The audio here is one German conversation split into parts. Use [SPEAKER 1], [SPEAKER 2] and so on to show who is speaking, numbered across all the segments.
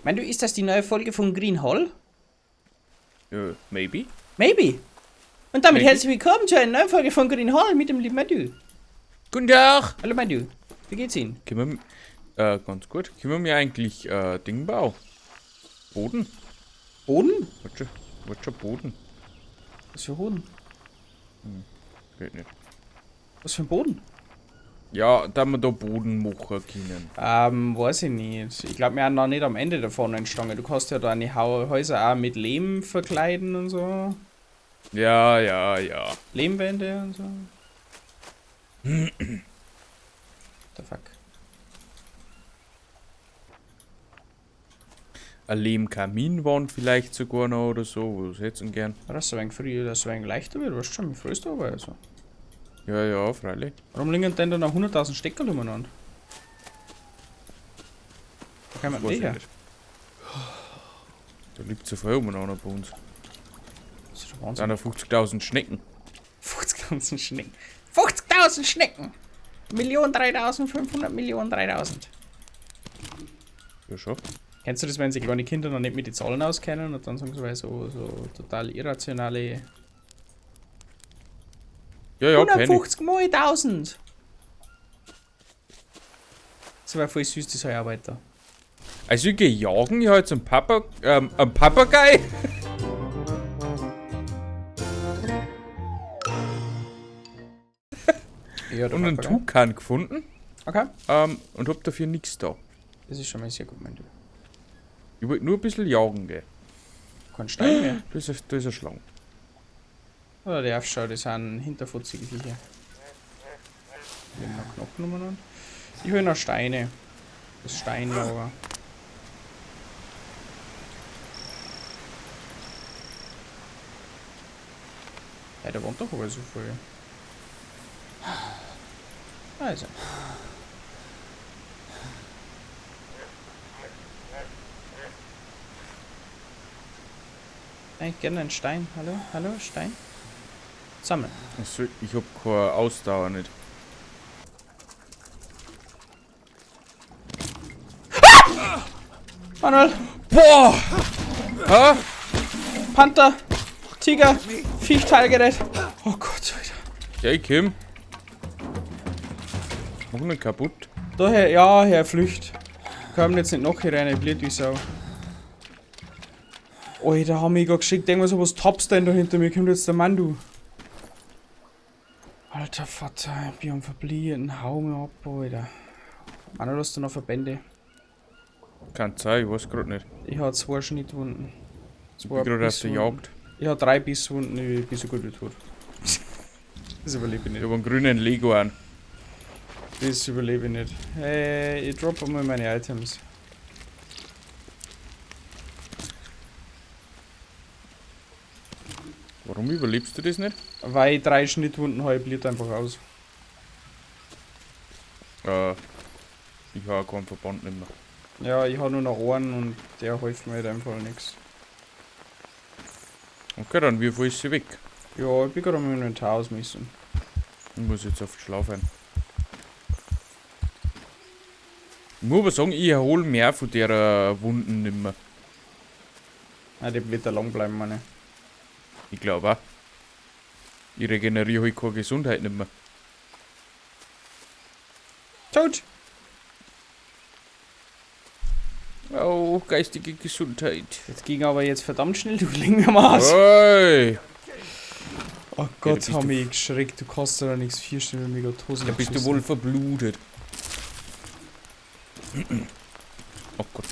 [SPEAKER 1] Meinst du, ist das die neue Folge von Green Hall?
[SPEAKER 2] Maybe.
[SPEAKER 1] Maybe. Und damit
[SPEAKER 2] Maybe.
[SPEAKER 1] herzlich willkommen zu einer neuen Folge von Green Hall mit dem lieben Madu.
[SPEAKER 2] Guten Tag.
[SPEAKER 1] Hallo Madu. Wie geht's Ihnen?
[SPEAKER 2] Können wir, ganz gut. Können wir eigentlich, Ding bauen? Boden?
[SPEAKER 1] Boden?
[SPEAKER 2] Was schon Boden?
[SPEAKER 1] Was für Boden?
[SPEAKER 2] Geht nicht.
[SPEAKER 1] Was für ein Boden?
[SPEAKER 2] Ja, da wir da Boden machen können.
[SPEAKER 1] Weiß ich nicht. Ich glaube, wir sind noch nicht am Ende davon entstanden. Du kannst ja deine Häuser auch mit Lehm verkleiden und so.
[SPEAKER 2] Ja.
[SPEAKER 1] Lehmwände und so. The fuck?
[SPEAKER 2] Eine Lehmkaminwand vielleicht sogar noch oder so. Was hättest du denn gern?
[SPEAKER 1] Das ist ein wenig früher, dass es ein wenig leichter wird. Weißt du schon, wie früh ist aber also.
[SPEAKER 2] Ja, freilich.
[SPEAKER 1] Warum liegen denn da noch 100.000 Stecker umeinander? Wo kann man
[SPEAKER 2] Weiß
[SPEAKER 1] die
[SPEAKER 2] ich
[SPEAKER 1] her?
[SPEAKER 2] nicht. Da liegt so viel umeinander bei uns.
[SPEAKER 1] Das ist
[SPEAKER 2] Da
[SPEAKER 1] der
[SPEAKER 2] sind
[SPEAKER 1] Wahnsinn.
[SPEAKER 2] 50.000 Schnecken.
[SPEAKER 1] 50.000 Schnecken. 50.000 Schnecken! 1.003.500 Millionen 3.000.
[SPEAKER 2] Ja, schon.
[SPEAKER 1] Kennst du das, wenn sich kleine Kinder noch nicht mit den Zahlen auskennen und dann sagen sie so total irrationale
[SPEAKER 2] Ja, kenn ich.
[SPEAKER 1] 150 mal 1000! Das war voll süß, das Heuarbeiter.
[SPEAKER 2] Also ich gehe jagen, ich habe jetzt einen Papagei.
[SPEAKER 1] Ja, der
[SPEAKER 2] Und einen
[SPEAKER 1] Papagei.
[SPEAKER 2] Tukan gefunden.
[SPEAKER 1] Okay.
[SPEAKER 2] Und hab dafür nichts da.
[SPEAKER 1] Das ist schon mal sehr gut, mein Du.
[SPEAKER 2] Ich wollte nur ein bisschen jagen gehen.
[SPEAKER 1] Kein Stein mehr.
[SPEAKER 2] Da ist eine Schlange.
[SPEAKER 1] Oder der aufschau, das sind hinterfutzige Viecher. Ich hab noch Knochen umeinander. Ich hol noch Steine. Das Steinlager. Ja, der wohnt doch aber so viel. Also. Ich gerne einen Stein. Hallo, Stein. Sammeln.
[SPEAKER 2] Also, ich hab keine Ausdauer nicht.
[SPEAKER 1] Manuel,
[SPEAKER 2] Boah! Hä?
[SPEAKER 1] Panther, Tiger, Viechteilgerät. Oh Gott, Alter.
[SPEAKER 2] Ja, ich komm. Mach ihn kaputt.
[SPEAKER 1] Daher, ja, Herr Flücht. Kommen jetzt nicht noch hier rein, blöd wie Sau. Alter, haben mich gerade geschickt, irgendwas was Tops denn da hinter mir, kommt jetzt der Mann, du. Alter Vater, ich bin am Verblieben, hau mir ab, Alter. Manuel, hast du noch Verbände?
[SPEAKER 2] Kann sein, ich weiß grad nicht.
[SPEAKER 1] Ich habe 2 Schnittwunden.
[SPEAKER 2] Ich bin gerade auf der Jagd.
[SPEAKER 1] Ich habe 3 Bisswunden, ich bin so gut wie tot. Das überlebe ich
[SPEAKER 2] Ich
[SPEAKER 1] nicht.
[SPEAKER 2] hab einen grünen Lego an.
[SPEAKER 1] Das überlebe ich nicht. Hey, ich droppe mal meine Items.
[SPEAKER 2] Warum überlebst du das nicht?
[SPEAKER 1] Weil ich 3 Schnittwunden habe, blieb einfach aus.
[SPEAKER 2] Ich habe keinen Verband nicht mehr.
[SPEAKER 1] Ja, ich habe nur noch einen und der hilft mir halt einfach nichts.
[SPEAKER 2] Okay, dann wie viel ist sie weg?
[SPEAKER 1] Ja, ich bin gerade am Inventar ausmessen.
[SPEAKER 2] Ich muss jetzt auf die Schlafen. Ich muss aber sagen, ich erhole mehr von der Wunden nicht mehr.
[SPEAKER 1] Ah, die wird da lang bleiben, meine.
[SPEAKER 2] Ich glaube auch. Ich regeneriere halt keine Gesundheit nicht mehr.
[SPEAKER 1] Tot!
[SPEAKER 2] Oh, geistige Gesundheit.
[SPEAKER 1] Das ging aber jetzt verdammt schnell, du legen wir mal aus.
[SPEAKER 2] Hey!
[SPEAKER 1] Oh
[SPEAKER 2] da
[SPEAKER 1] Gott,
[SPEAKER 2] bist
[SPEAKER 1] haben
[SPEAKER 2] du
[SPEAKER 1] mich geschreckt, du kannst ja nichts 4 Stunden mega Tosen.
[SPEAKER 2] Da bist du wohl verblutet. Oh Gott.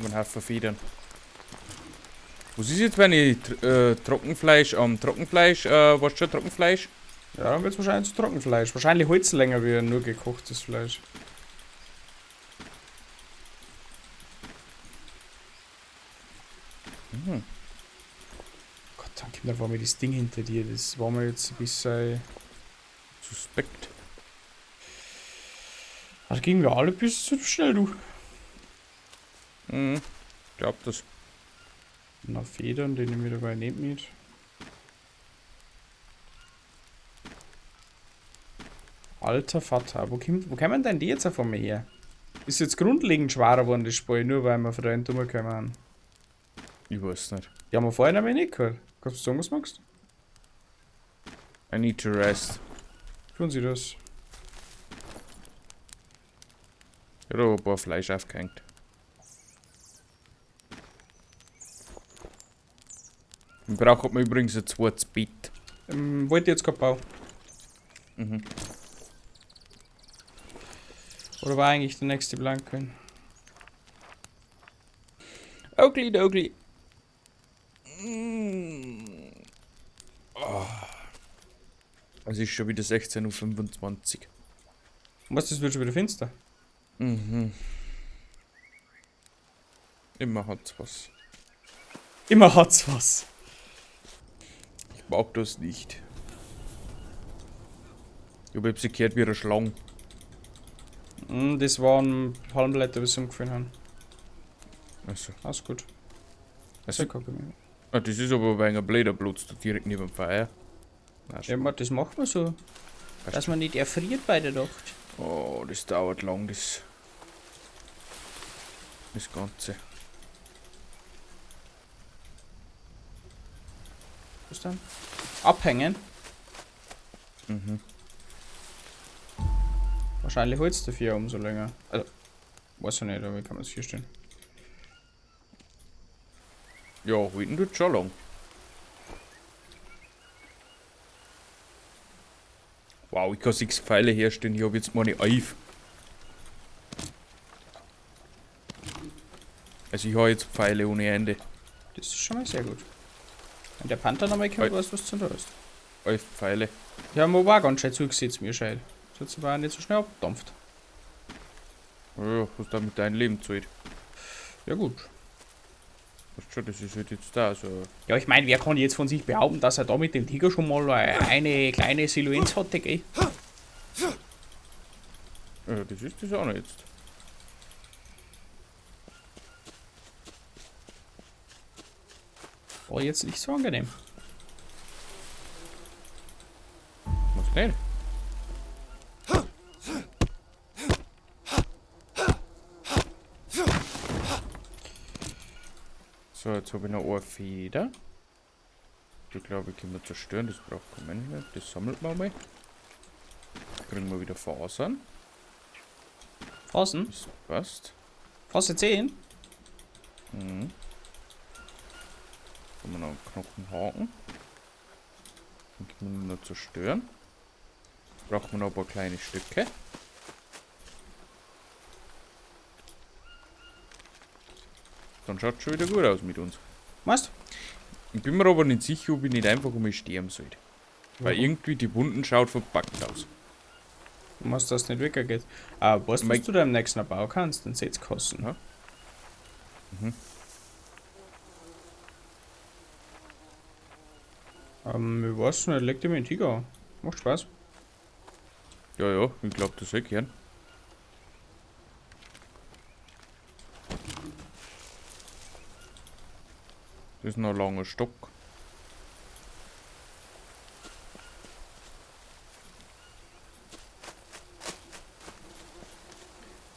[SPEAKER 2] Ein Haufen Federn. Was ist jetzt, wenn ich Trockenfleisch was schon Trockenfleisch?
[SPEAKER 1] Ja, dann wird es wahrscheinlich zu Trockenfleisch. Wahrscheinlich holt's länger wie nur gekochtes Fleisch.
[SPEAKER 2] Mhm.
[SPEAKER 1] Gott, dann kommt einfach mal das Ding hinter dir. Das war mir jetzt ein bisschen.
[SPEAKER 2] Suspekt.
[SPEAKER 1] Das ging mir alle ein bisschen zu schnell, du.
[SPEAKER 2] Mhm. Glaub das.
[SPEAKER 1] Na, Federn, den nehme ich dabei nicht mit. Alter Vater, wo kämen denn die jetzt von mir her? Ist jetzt grundlegend schwerer geworden, das Spiel, nur weil wir von der Entum gekommen haben.
[SPEAKER 2] Ich weiß nicht.
[SPEAKER 1] Die haben wir vorher nämlich nicht gehört. Kannst du sagen, was du magst?
[SPEAKER 2] I need to rest.
[SPEAKER 1] Tun sie das.
[SPEAKER 2] Ich habe ein paar Fleisch aufgehängt. Ich brauche mir übrigens ein zweites Bett.
[SPEAKER 1] Wollte ich jetzt gerade bauen.
[SPEAKER 2] Mhm.
[SPEAKER 1] Oder war eigentlich der nächste Blank?
[SPEAKER 2] Oakley, Doakley. Oh. Es ist schon wieder 16:25 Uhr.
[SPEAKER 1] Was, das wird schon wieder finster?
[SPEAKER 2] Mhm. Immer hat's was.
[SPEAKER 1] Immer hat's was.
[SPEAKER 2] Ich mag das nicht. Ich hab jetzt gehört wie eine Schlange.
[SPEAKER 1] Das waren Palmblätter, die sie umgefallen haben.
[SPEAKER 2] Also.
[SPEAKER 1] Alles gut.
[SPEAKER 2] Also,
[SPEAKER 1] Kacke mehr.
[SPEAKER 2] das ist aber wegen ein blöder Platz, da direkt neben dem Feuer. Nein,
[SPEAKER 1] Ja, das macht man so. Dass man nicht erfriert bei der Nacht.
[SPEAKER 2] oh, das dauert lang, das Ganze.
[SPEAKER 1] Was dann? Abhängen?
[SPEAKER 2] Mhm.
[SPEAKER 1] Wahrscheinlich holt's dafür umso länger. Also, weiß ich nicht, aber wie kann man es hier stellen?
[SPEAKER 2] Ja, halten tut schon lang. Wow, ich kann 6 Pfeile herstellen, ich habe jetzt meine 11. Also ich habe jetzt Pfeile ohne Ende.
[SPEAKER 1] Das ist schon mal sehr gut. Wenn der Panther nochmal kommt, weißt du, was du da hast.
[SPEAKER 2] 11 Pfeile.
[SPEAKER 1] Ja, man war ganz schön zugesetzt, mir scheint. Das hat sich aber auch nicht so schnell abgedampft.
[SPEAKER 2] Ja, hast du mit deinem Leben gezahlt.
[SPEAKER 1] Ja, gut.
[SPEAKER 2] Weißt schon, das ist halt jetzt da so.
[SPEAKER 1] Ja, ich meine, wer kann jetzt von sich behaupten, dass er da mit dem Tiger schon mal eine kleine Silhouette hatte, gell?
[SPEAKER 2] Ja, das ist das auch noch jetzt.
[SPEAKER 1] War jetzt nicht so angenehm.
[SPEAKER 2] Was nicht? So, jetzt habe ich noch eine Feder. Die glaube ich können wir zerstören, das braucht kein Mensch mehr. Das sammelt man mal. Kriegen wir wieder Fasern.
[SPEAKER 1] Fassen?
[SPEAKER 2] Das passt.
[SPEAKER 1] Fasse 10?
[SPEAKER 2] Mhm. Kann man noch einen Knochenhaken. Den können wir nur zerstören. Braucht man noch ein paar kleine Stücke. Dann schaut es schon wieder gut aus mit uns.
[SPEAKER 1] Weißt
[SPEAKER 2] Ich bin mir aber nicht sicher, ob ich nicht einfach um mich sterben sollte. Weil irgendwie die Wunden schaut verpackt aus.
[SPEAKER 1] du? Dass das nicht weggeht. Aber weißt du, was
[SPEAKER 2] Mein-
[SPEAKER 1] du da im nächsten bauen kannst? Den Setzkasten.
[SPEAKER 2] Ja.
[SPEAKER 1] Ich weiß nicht, leg dir mal den Tiger an. Macht Spaß.
[SPEAKER 2] Ja, ja, ich glaube, das soll gern. Das ist noch ein langer Stock.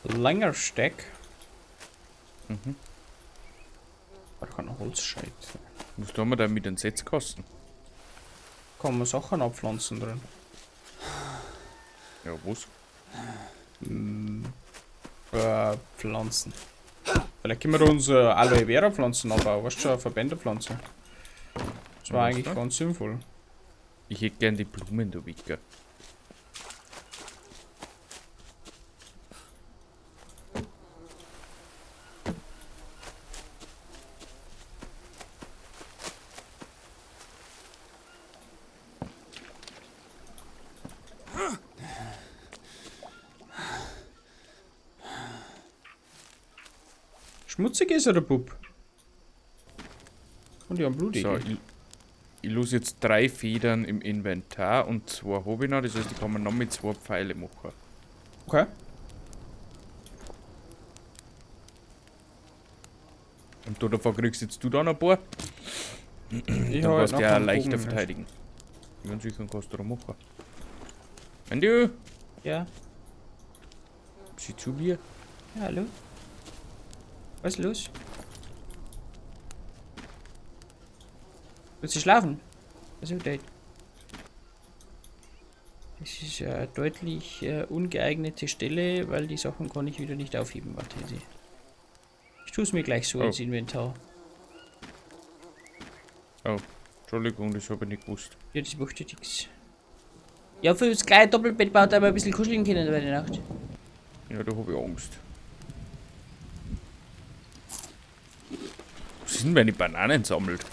[SPEAKER 1] Langer Steck.
[SPEAKER 2] Mhm.
[SPEAKER 1] Da kann ein Holzscheit.
[SPEAKER 2] Was tun wir da mit den Setzkasten?
[SPEAKER 1] Kann man Sachen abpflanzen drin.
[SPEAKER 2] Ja, was?
[SPEAKER 1] Pflanzen. Vielleicht können wir uns Aloe Vera Pflanzen anbauen. Weißt du, schon, eine Verbänderpflanze. Das war
[SPEAKER 2] Ja,
[SPEAKER 1] eigentlich
[SPEAKER 2] was da?
[SPEAKER 1] ganz sinnvoll.
[SPEAKER 2] Ich hätte gern die Blumen, du Wicker.
[SPEAKER 1] Schmutzig ist er, der Bub. Und die haben Blut.
[SPEAKER 2] So, ich los jetzt 3 Federn im Inventar und 2 habe ich noch. Das heißt, ich kann mir noch mit 2 Pfeile machen.
[SPEAKER 1] Okay.
[SPEAKER 2] Und davon kriegst jetzt du dann ein paar.
[SPEAKER 1] Ich
[SPEAKER 2] Dann
[SPEAKER 1] hab
[SPEAKER 2] kannst du
[SPEAKER 1] noch
[SPEAKER 2] ja
[SPEAKER 1] keinen
[SPEAKER 2] leichter
[SPEAKER 1] Bogen.
[SPEAKER 2] verteidigen. Ich bin sicher, kannst du da machen. Und du,
[SPEAKER 1] Ja.
[SPEAKER 2] sieh zu mir.
[SPEAKER 1] Ja, hallo? Was ist los? Willst du schlafen? Also, das ist ja deutlich ungeeignete Stelle, weil die Sachen kann ich wieder nicht aufheben. Warte, ich tue es mir gleich so ins Inventar.
[SPEAKER 2] Oh, Entschuldigung, das habe ich nicht gewusst.
[SPEAKER 1] Ja, das macht ja nichts. Ja, für das kleine Doppelbett baut aber ein bisschen kuscheln können bei der Nacht.
[SPEAKER 2] Ja, da habe ich Angst. Was sind denn, wenn ich Bananen sammelt?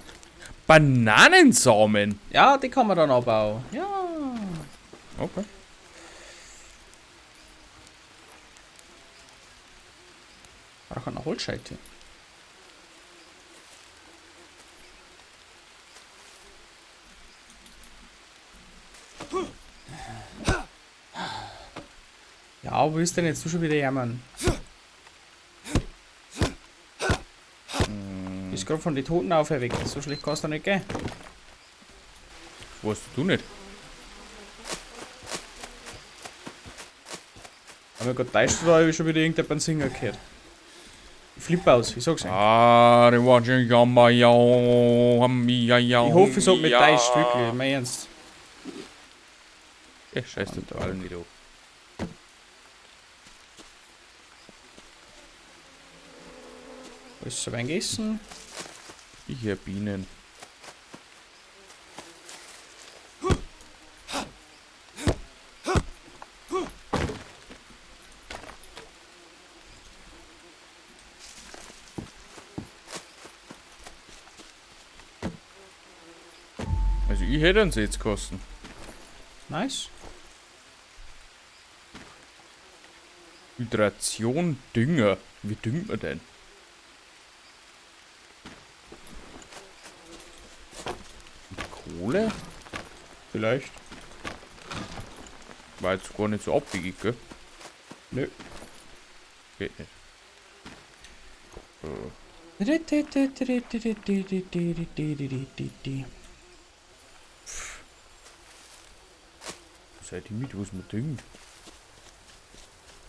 [SPEAKER 2] Bananensamen?
[SPEAKER 1] Ja, die kann man dann abbauen. Ja.
[SPEAKER 2] Okay.
[SPEAKER 1] Auch eine Holzscheite. Ja, wo ist denn jetzt du schon wieder jammern? Ist gerade von den Toten auferweckt. So schlecht kannst du nicht gehen.
[SPEAKER 2] Weißt du nicht?
[SPEAKER 1] Aber Gott, täuscht oder habe ich schon wieder irgendjemand Singer gehört? Ich flippe aus, ich sag's euch.
[SPEAKER 2] Ah, die watching Yama ja.
[SPEAKER 1] Ich hoffe, es hat mit täuscht, wirklich, mein Ernst.
[SPEAKER 2] Ja, scheiß total nicht auf.
[SPEAKER 1] Ist so ein Gegessen?
[SPEAKER 2] Ich hier Bienen. Also ich hätte einen Setzkosten.
[SPEAKER 1] Nice.
[SPEAKER 2] Hydration, Dünger. Wie düngt man denn? Kohle?
[SPEAKER 1] Vielleicht.
[SPEAKER 2] War jetzt gar nicht so abwegig, gell?
[SPEAKER 1] Nö.
[SPEAKER 2] Geht nicht. Seid ihr mit, was man düngt?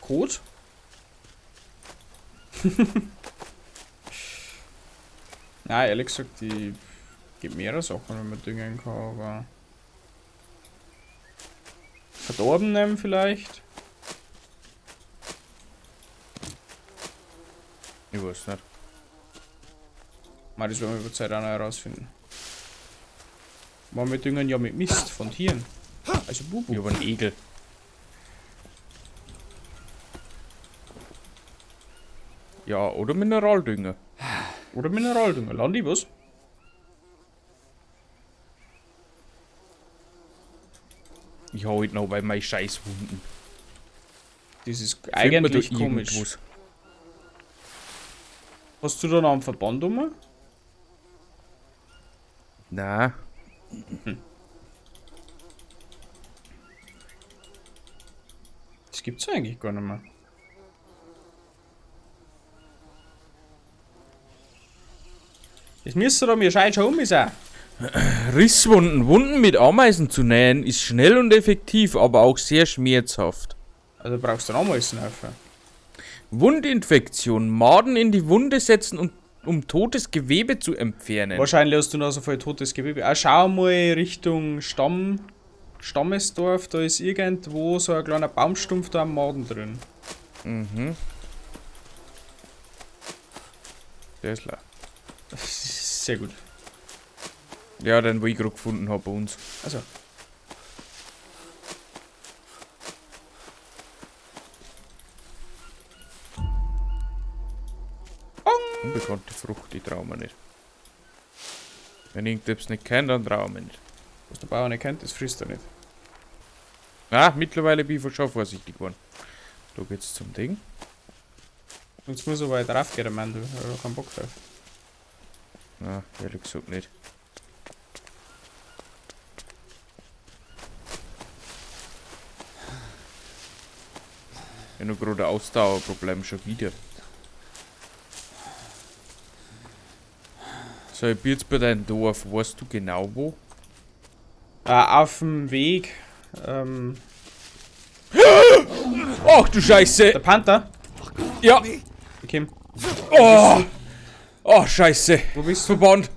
[SPEAKER 1] Kot? Na, ehrlich gesagt, die gibt mehrere Sachen, wenn man düngen kann, aber. Verdorben nehmen vielleicht?
[SPEAKER 2] Ich weiß nicht.
[SPEAKER 1] Mal, das werden wir über Zeit auch noch herausfinden. Wir düngen ja mit Mist von Tieren. Also Bubu.
[SPEAKER 2] Ich hab einen Egel. Ja, oder Mineraldünger.
[SPEAKER 1] Oder Mineraldünger. Landi, was?
[SPEAKER 2] Ich hau heute noch bei meinen Scheißhunden.
[SPEAKER 1] Das ist
[SPEAKER 2] Findet man
[SPEAKER 1] eigentlich
[SPEAKER 2] da
[SPEAKER 1] komisch.
[SPEAKER 2] irgendwas?
[SPEAKER 1] Hast du da noch einen Verband um?
[SPEAKER 2] Nein.
[SPEAKER 1] Das gibt's eigentlich gar nicht mehr. Das müsste da mir scheint schon sein.
[SPEAKER 2] Risswunden. Wunden mit Ameisen zu nähen ist schnell und effektiv, aber auch sehr schmerzhaft.
[SPEAKER 1] Also brauchst du noch Ameisen helfen.
[SPEAKER 2] Wundinfektion. Maden in die Wunde setzen, um totes Gewebe zu entfernen.
[SPEAKER 1] Wahrscheinlich hast du noch so viel totes Gewebe. Schau mal Richtung Stammesdorf, da ist irgendwo so ein kleiner Baumstumpf da am Maden drin.
[SPEAKER 2] Mhm. Der ist leer.
[SPEAKER 1] Das ist sehr gut.
[SPEAKER 2] Ja, den, wo ich gerade gefunden habe bei uns.
[SPEAKER 1] Also.
[SPEAKER 2] Unbekannte Frucht, die trauen wir nicht. Wenn irgendetwas nicht kennt, dann trauen wir nicht.
[SPEAKER 1] Was der Bauer nicht kennt, das frisst er nicht.
[SPEAKER 2] Ah, mittlerweile bin ich schon vorsichtig geworden. Da geht's zum Ding.
[SPEAKER 1] Jetzt muss er weiter raufgehen, der Mann, du hast ja keinen Bock drauf.
[SPEAKER 2] Ah, ehrlich gesagt nicht. Ich habe noch gerade ein Ausdauerproblem schon wieder. So, ich bin jetzt bei deinem Dorf. Weißt du genau wo?
[SPEAKER 1] Auf dem Weg.
[SPEAKER 2] Ach du Scheiße!
[SPEAKER 1] Der Panther.
[SPEAKER 2] Ja!
[SPEAKER 1] Ich komm.
[SPEAKER 2] Oh! Oh, scheiße!
[SPEAKER 1] Wo bist du?
[SPEAKER 2] Verband!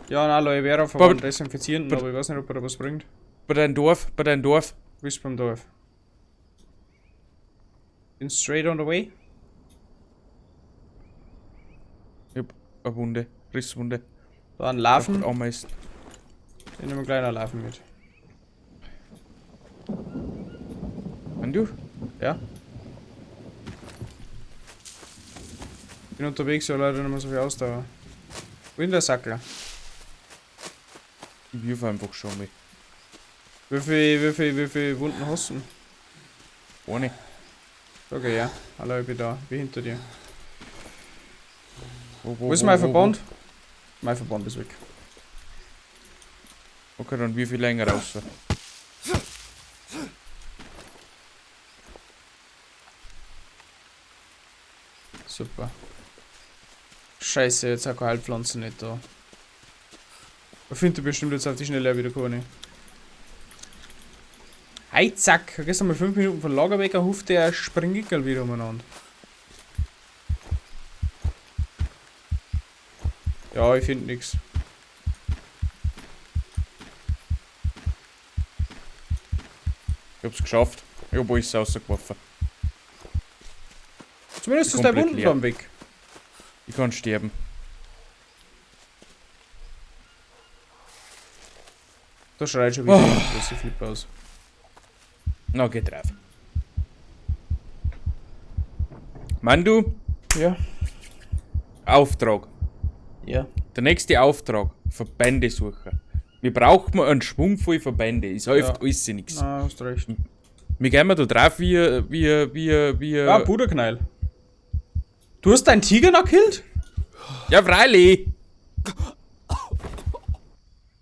[SPEAKER 1] Ja, ein Aloe Vera Verband desinfizieren, aber ich weiß nicht, ob er da was bringt.
[SPEAKER 2] Bei deinem Dorf, bei deinem Dorf.
[SPEAKER 1] Du bist beim Dorf. Bin straight on the way.
[SPEAKER 2] Ich hab eine Wunde, Risswunde.
[SPEAKER 1] Da ein Larven.
[SPEAKER 2] Ameisen.
[SPEAKER 1] Den nehmen wir gleich noch Larven mit.
[SPEAKER 2] Und du?
[SPEAKER 1] Ja. Bin unterwegs, ja leider nicht mehr so viel Ausdauer. Wo ist der Sackler?
[SPEAKER 2] Ich wirf einfach schon mal.
[SPEAKER 1] Wie viel Wunden hast du?
[SPEAKER 2] Ohne.
[SPEAKER 1] Okay, ja. Hallo, ich bin da. Ich bin hinter dir.
[SPEAKER 2] Wo
[SPEAKER 1] Wo ist mein Verband? Mein Verband ist weg.
[SPEAKER 2] Okay, dann wie viel länger raus?
[SPEAKER 1] Super. Scheiße, jetzt auch keine Heilpflanzen nicht da. Ich finde bestimmt jetzt auf die Schnelle auch wieder keine. Hey, zack! Gestern mal 5 Minuten von Lager weg, ruft der Springgickel wieder umeinander. Ja, ich finde nichts.
[SPEAKER 2] Ich hab's geschafft. Ich hab alles rausgeworfen.
[SPEAKER 1] Zumindest ist der
[SPEAKER 2] Komplett
[SPEAKER 1] Wunden
[SPEAKER 2] leer.
[SPEAKER 1] dann weg.
[SPEAKER 2] Ich kann sterben.
[SPEAKER 1] Da schreit schon wieder, dass ich flippe aus.
[SPEAKER 2] Na, geht drauf. Mandu,
[SPEAKER 1] Ja.
[SPEAKER 2] Auftrag.
[SPEAKER 1] Ja.
[SPEAKER 2] Der nächste Auftrag. Verbände suchen. Wir brauchen mal einen Schwung voll Verbände. Es hilft
[SPEAKER 1] Ja.
[SPEAKER 2] alles nichts.
[SPEAKER 1] Na, hast recht.
[SPEAKER 2] Wir gehen mal da drauf
[SPEAKER 1] Ah, Puderknall. Du hast deinen Tiger noch gekillt?
[SPEAKER 2] Ja, freilich.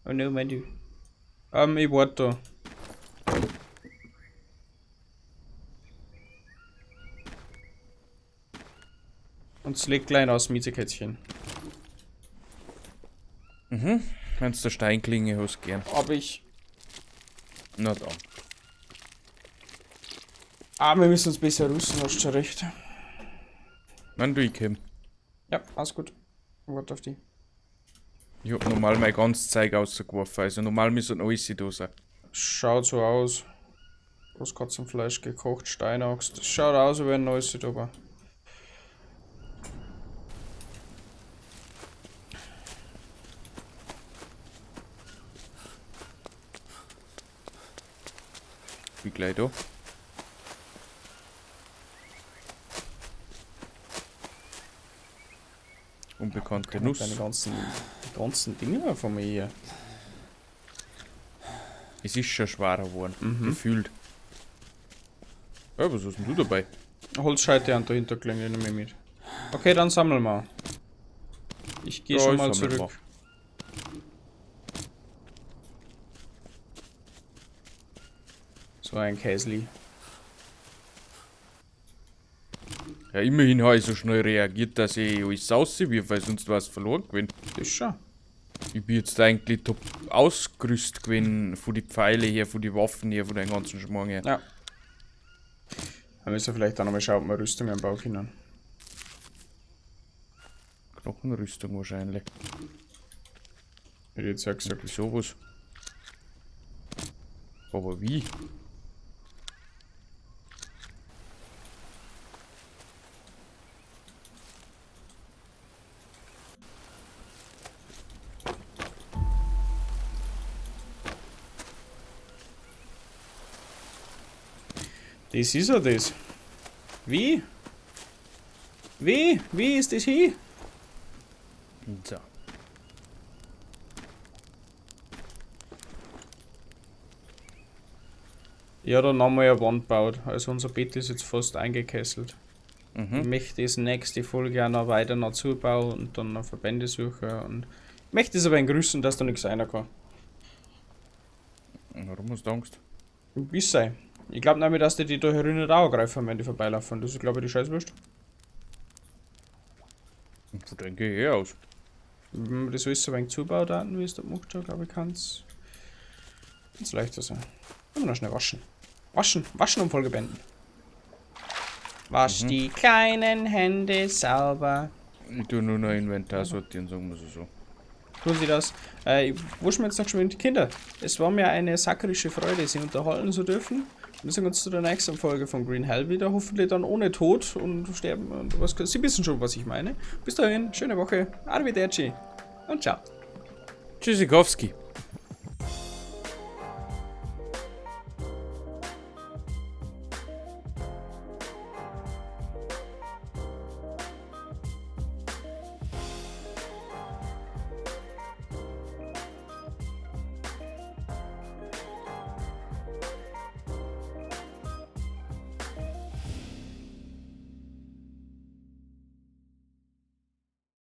[SPEAKER 1] Oh no, mein du. Ich warte da. Und es legt gleich aus, Miezekätzchen.
[SPEAKER 2] Mhm. Wenn du der Steinklinge hast, gern.
[SPEAKER 1] Aber ich.
[SPEAKER 2] Na dann.
[SPEAKER 1] Ah, wir müssen uns besser rüsten, hast schon recht.
[SPEAKER 2] Mandu, ich komm.
[SPEAKER 1] Ja, alles gut. Warte auf die.
[SPEAKER 2] Ich hab normal mein ganzes Zeug rausgeworfen. Also normal müssen alles da sein.
[SPEAKER 1] Schaut so aus. Großkatzenfleisch gekocht, Steinaxt. Das schaut aus, wie ein neues da war.
[SPEAKER 2] Wie gleich da. Unbekannte Nuss.
[SPEAKER 1] Die ganzen Dinge von mir hier.
[SPEAKER 2] Es ist schon schwerer geworden. Gefühlt. Ja, was hast denn du dabei?
[SPEAKER 1] Holzscheite und dahinter klingen nicht mehr mit. Okay, dann sammeln wir. Ich gehe
[SPEAKER 2] Ja,
[SPEAKER 1] schon
[SPEAKER 2] ich
[SPEAKER 1] mal
[SPEAKER 2] sammel
[SPEAKER 1] zurück. So ein Käsli.
[SPEAKER 2] Ja, immerhin habe ich so schnell reagiert, dass ich alles rauswirf, weil sonst war es verloren gewesen.
[SPEAKER 1] Das schon.
[SPEAKER 2] Ich bin jetzt eigentlich top ausgerüstet gewesen von die Pfeile her, von die Waffen her, von den ganzen Schmarrn her.
[SPEAKER 1] Ja. Dann müssen wir vielleicht auch nochmal schauen, ob wir Rüstungen bauen können.
[SPEAKER 2] Knochenrüstung wahrscheinlich.
[SPEAKER 1] Hätte ich jetzt ja gesagt.
[SPEAKER 2] Irgendwie sowas. Aber wie?
[SPEAKER 1] Das ist ja das. Wie? Wie ist das hier?
[SPEAKER 2] So.
[SPEAKER 1] Ja, dann haben wir ja Wand gebaut. Also unser Bett ist jetzt fast eingekesselt. Ich
[SPEAKER 2] Mhm.
[SPEAKER 1] möchte das nächste Folge auch noch weiter noch zubauen und dann noch Verbände suchen. Und ich möchte es aber grüßen, dass da nichts sein kann.
[SPEAKER 2] Warum hast du Angst?
[SPEAKER 1] Bis sei. Ich glaube nämlich, dass die da herin nicht auch greifen, wenn die vorbeilaufen. Das ist, glaube ich, die Scheißwurst.
[SPEAKER 2] So denke ich eh aus.
[SPEAKER 1] Wenn man das alles so ein wenig zubaut, wie es da gemacht hat, glaube ich, kann es leichter sein. Können wir noch schnell waschen. Waschen und Folge beenden. Wasch die kleinen Hände sauber.
[SPEAKER 2] Ich tue nur noch Inventar sortieren, sagen wir so.
[SPEAKER 1] Tun Sie das. Ich wusste mir jetzt noch geschwind. Kinder, es war mir eine sakrische Freude, Sie unterhalten zu dürfen. Wir sehen uns zu der nächsten Folge von Green Hell wieder. Hoffentlich dann ohne Tod und Sterben und was. Sie wissen schon, was ich meine. Bis dahin, schöne Woche. Arrivederci und ciao.
[SPEAKER 2] Tschüssikowski.